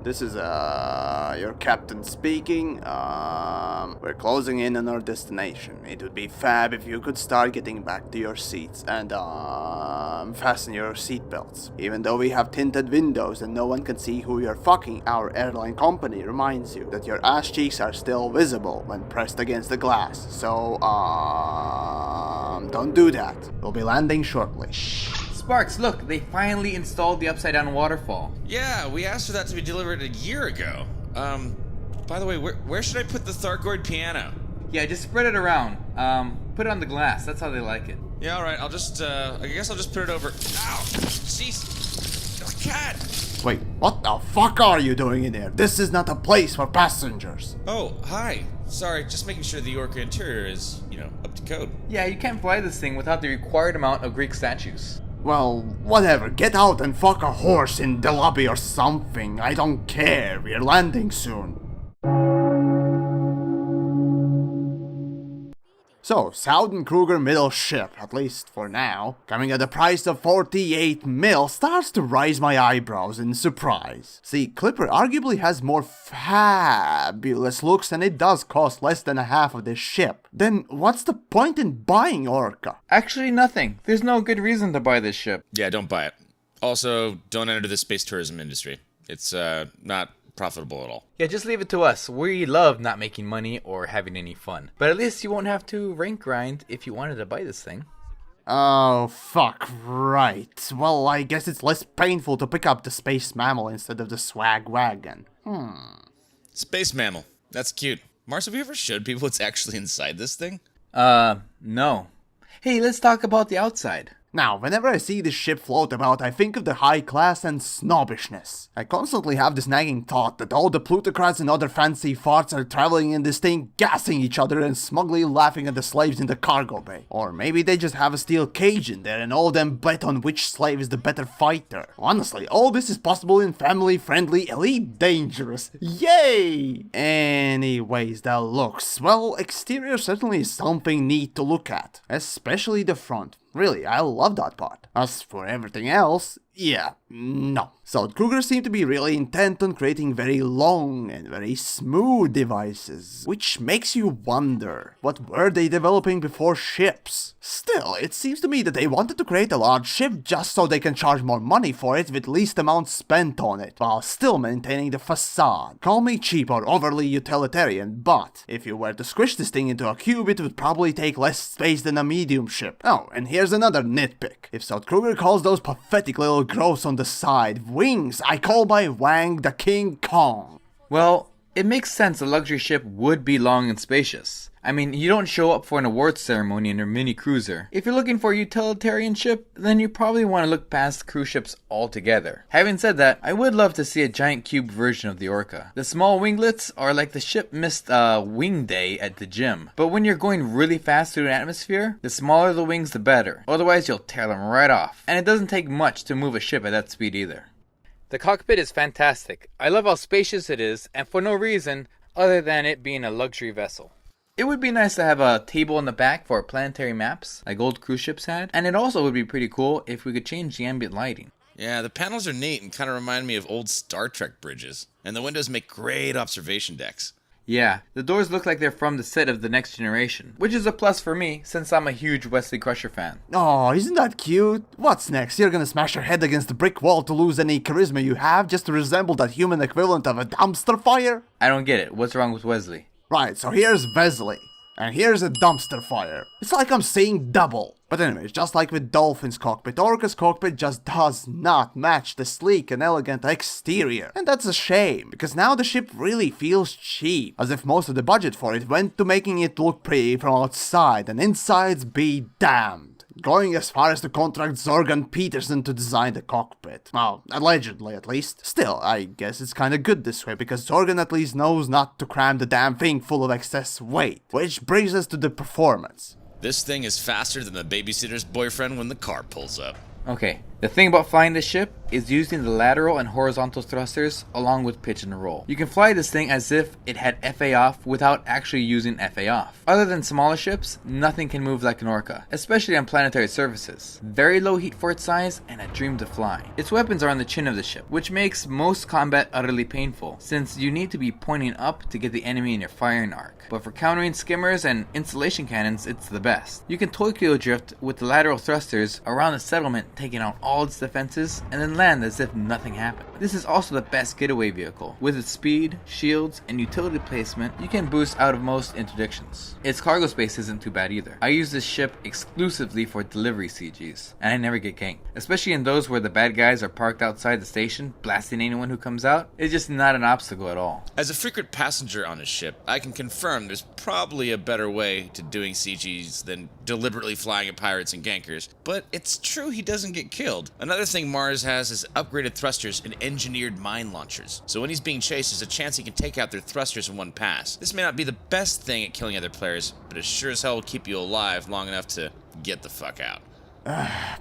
This is, your captain speaking. We're closing in on our destination. It would be fab if you could start getting back to your seats and, fasten your seatbelts. Even though we have tinted windows and no one can see who you're fucking, our airline company reminds you that your ass cheeks are still visible when pressed against the glass. So, don't do that. We'll be landing shortly. Sparks, look, they finally installed the upside-down waterfall. Yeah, we asked for that to be delivered a year ago. By the way, where should I put the Thargoid piano? Yeah, just spread it around. Put it on the glass. That's how they like it. Yeah, alright, I guess I'll just put it over... Ow! Jeez! Oh, cat! Wait, what the fuck are you doing in there? This is not a place for passengers. Oh, hi. Sorry, just making sure the Orca interior is, up to code. Yeah, you can't fly this thing without the required amount of Greek statues. Well, whatever. Get out and fuck a horse in the lobby or something. I don't care. We're landing soon. So, Soudan-Kruger middle ship, at least for now, coming at a price of 48 mil, starts to raise my eyebrows in surprise. See, Clipper arguably has more fabulous looks and it does cost less than a half of this ship. Then what's the point in buying Orca? Actually, nothing. There's no good reason to buy this ship. Yeah, don't buy it. Also, don't enter the space tourism industry. It's, not profitable at all. Yeah, just leave it to us. We love not making money or having any fun. But at least you won't have to rank grind if you wanted to buy this thing. Oh, fuck, right. Well, I guess it's less painful to pick up the space mammal instead of the swag wagon. Space mammal. That's cute. Mars, have you ever showed people what's actually inside this thing? No. Hey, let's talk about the outside. Now, whenever I see this ship float about, I think of the high class and snobbishness. I constantly have this nagging thought that all the plutocrats and other fancy farts are traveling in this thing, gassing each other and smugly laughing at the slaves in the cargo bay. Or maybe they just have a steel cage in there and all of them bet on which slave is the better fighter. Honestly, all this is possible in family-friendly, elite dangerous. Yay! Anyways, the looks. Well, exterior certainly is something neat to look at. Especially the front. Really, I love that part. As for everything else, yeah, no. South Kruger seemed to be really intent on creating very long and very smooth devices, which makes you wonder, what were they developing before ships? Still, it seems to me that they wanted to create a large ship just so they can charge more money for it with least amount spent on it, while still maintaining the facade. Call me cheap or overly utilitarian, but if you were to squish this thing into a cube, it would probably take less space than a medium ship. Oh, and here's another nitpick. If South Kruger calls those pathetic little growths on the side wings, I call my Wang the King Kong. Well, it makes sense a luxury ship would be long and spacious. I mean, you don't show up for an awards ceremony in a mini cruiser. If you're looking for a utilitarian ship, then you probably want to look past cruise ships altogether. Having said that, I would love to see a giant cube version of the Orca. The small winglets are like the ship missed a wing day at the gym. But when you're going really fast through an atmosphere, the smaller the wings the better. Otherwise you'll tear them right off. And it doesn't take much to move a ship at that speed either. The cockpit is fantastic. I love how spacious it is, and for no reason other than it being a luxury vessel. It would be nice to have a table in the back for planetary maps, like old cruise ships had, and it also would be pretty cool if we could change the ambient lighting. Yeah, the panels are neat and kind of remind me of old Star Trek bridges, and the windows make great observation decks. Yeah, the doors look like they're from the set of The Next Generation, which is a plus for me since I'm a huge Wesley Crusher fan. Oh, isn't that cute? What's next? You're gonna smash your head against the brick wall to lose any charisma you have just to resemble that human equivalent of a dumpster fire? I don't get it. What's wrong with Wesley? Right, so here's Wesley. And here's a dumpster fire. It's like I'm seeing double. But anyways, just like with Dolphin's cockpit, Orca's cockpit just does not match the sleek and elegant exterior. And that's a shame, because now the ship really feels cheap, as if most of the budget for it went to making it look pretty from outside, and insides be damned. Going as far as to contract Zorgan Peterson to design the cockpit. Well, allegedly at least. Still, I guess it's kinda good this way, because Zorgan at least knows not to cram the damn thing full of excess weight. Which brings us to the performance. This thing is faster than the babysitter's boyfriend when the car pulls up. Okay, the thing about flying this ship is using the lateral and horizontal thrusters along with pitch and roll. You can fly this thing as if it had FA off without actually using FA off. Other than smaller ships, nothing can move like an Orca, especially on planetary surfaces. Very low heat for its size and a dream to fly. Its weapons are on the chin of the ship, which makes most combat utterly painful, since you need to be pointing up to get the enemy in your firing arc. But for countering skimmers and installation cannons, it's the best. You can Tokyo drift with the lateral thrusters around the settlement, taking out all its defenses, and then land as if nothing happened. This is also the best getaway vehicle. With its speed, shields, and utility placement, you can boost out of most interdictions. Its cargo space isn't too bad either. I use this ship exclusively for delivery CGs, and I never get ganked. Especially in those where the bad guys are parked outside the station, blasting anyone who comes out. It's just not an obstacle at all. As a frequent passenger on his ship, I can confirm there's probably a better way to doing CGs than deliberately flying at pirates and gankers, but it's true he doesn't get killed. Another thing Mars has is upgraded thrusters and engineered mine launchers, so when he's being chased, there's a chance he can take out their thrusters in one pass. This may not be the best thing at killing other players, but it sure as hell will keep you alive long enough to get the fuck out.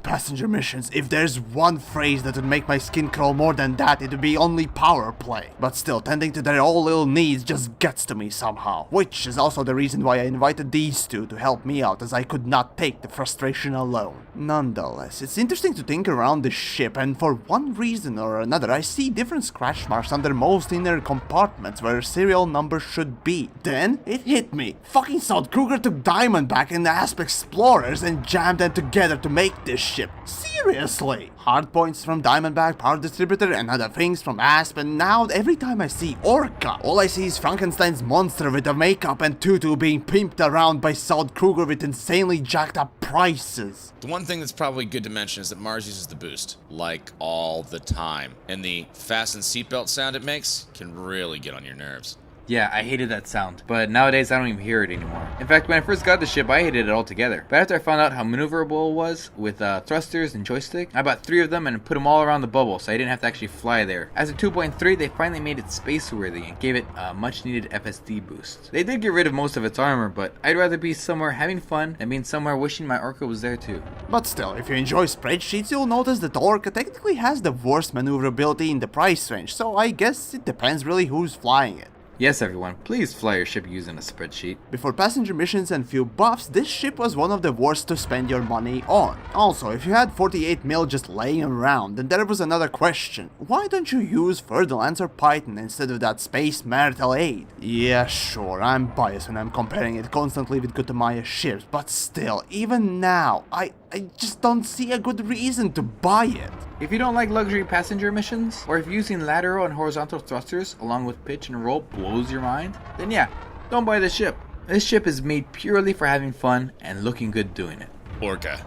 Passenger missions. If there's one phrase that would make my skin crawl more than that, it would be only power play. But still, tending to their all little needs just gets to me somehow. Which is also the reason why I invited these two to help me out, as I could not take the frustration alone. Nonetheless, it's interesting to think around this ship, and for one reason or another, I see different scratch marks under most inner compartments where serial numbers should be. Then, it hit me. Fucking South Kruger took Diamondback and Asp Explorers and jammed them together to make this ship. Seriously! Hardpoints from Diamondback, Power Distributor, and other things from Asp, and now every time I see Orca, all I see is Frankenstein's monster with the makeup and tutu being pimped around by South Kruger with insanely jacked up prices. The one thing that's probably good to mention is that Mars uses the boost, like all the time, and the fasten seatbelt sound it makes can really get on your nerves. Yeah, I hated that sound, but nowadays I don't even hear it anymore. In fact, when I first got the ship, I hated it altogether. But after I found out how maneuverable it was with thrusters and joystick, I bought 3 of them and put them all around the bubble so I didn't have to actually fly there. As a 2.3, they finally made it space-worthy and gave it a much-needed FSD boost. They did get rid of most of its armor, but I'd rather be somewhere having fun than being somewhere wishing my Orca was there too. But still, if you enjoy spreadsheets, you'll notice that Orca technically has the worst maneuverability in the price range, so I guess it depends really who's flying it. Yes, everyone, please fly your ship using a spreadsheet. Before passenger missions and few buffs, this ship was one of the worst to spend your money on. Also, if you had 48 mil just laying around, then there was another question. Why don't you use Fer-de-Lance or Python instead of that space marital-aid? Yeah, sure, I'm biased when I'm comparing it constantly with Gutamaya ships, but still, even now, I just don't see a good reason to buy it. If you don't like luxury passenger missions, or if using lateral and horizontal thrusters along with pitch and roll blows your mind, then yeah, don't buy this ship. This ship is made purely for having fun and looking good doing it. Orca,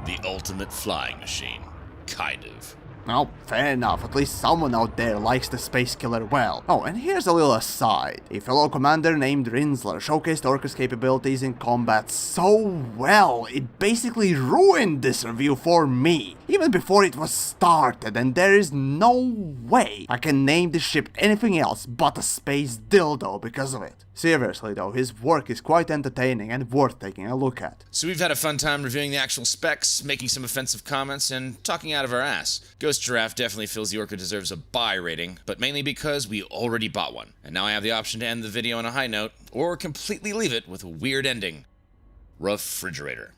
the ultimate flying machine. Kind of. Well, fair enough, at least someone out there likes the space killer well. Oh, and here's a little aside. A fellow commander named Rinsler showcased Orca's capabilities in combat so well, it basically ruined this review for me, even before it was started, and there is no way I can name this ship anything else but a space dildo because of it. Seriously though, his work is quite entertaining and worth taking a look at. So we've had a fun time reviewing the actual specs, making some offensive comments, and talking out of our ass. Ghost Giraffe definitely feels the Orca deserves a buy rating, but mainly because we already bought one. And now I have the option to end the video on a high note, or completely leave it with a weird ending. Refrigerator.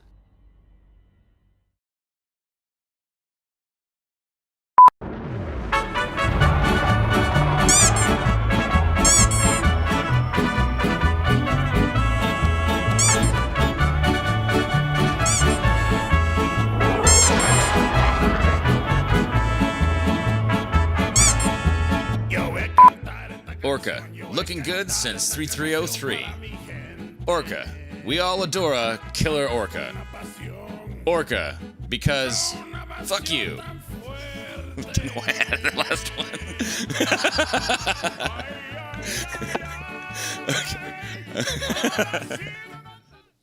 Orca, looking good since 3303. Orca, we all adore a killer Orca. Orca, because fuck you. Didn't know I had the last one. Okay.